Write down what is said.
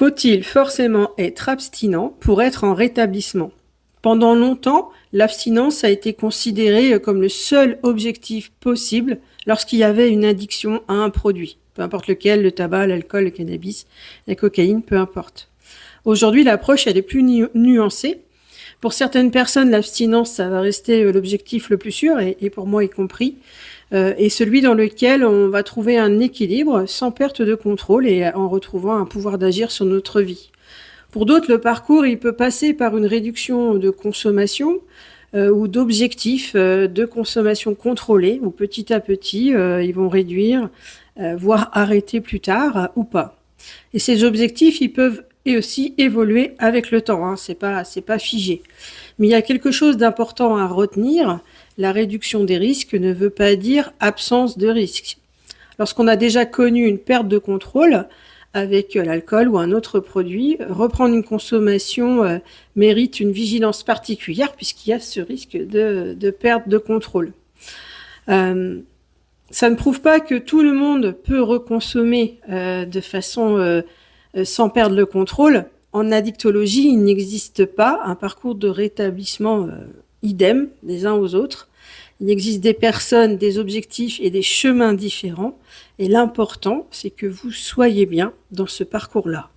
Faut-il forcément être abstinent pour être en rétablissement? Pendant longtemps, l'abstinence a été considérée comme le seul objectif possible lorsqu'il y avait une addiction à un produit, peu importe lequel, le tabac, l'alcool, le cannabis, la cocaïne, peu importe. Aujourd'hui, l'approche elle est plus nuancée. Pour certaines personnes, l'abstinence, ça va rester l'objectif le plus sûr, et pour moi y compris, et celui dans lequel on va trouver un équilibre sans perte de contrôle et en retrouvant un pouvoir d'agir sur notre vie. Pour d'autres, le parcours, il peut passer par une réduction de consommation ou d'objectifs de consommation contrôlée, où petit à petit, ils vont réduire, voire arrêter plus tard ou pas. Et ces objectifs, ils peuvent et aussi évoluer avec le temps, hein, c'est pas figé. Mais il y a quelque chose d'important à retenir, la réduction des risques ne veut pas dire absence de risque. Lorsqu'on a déjà connu une perte de contrôle avec l'alcool ou un autre produit, reprendre une consommation mérite une vigilance particulière puisqu'il y a ce risque de perte de contrôle. Ça ne prouve pas que tout le monde peut reconsommer de façon sans perdre le contrôle. En addictologie, il n'existe pas un parcours de rétablissement idem des uns aux autres. Il existe des personnes, des objectifs et des chemins différents. Et l'important, c'est que vous soyez bien dans ce parcours-là.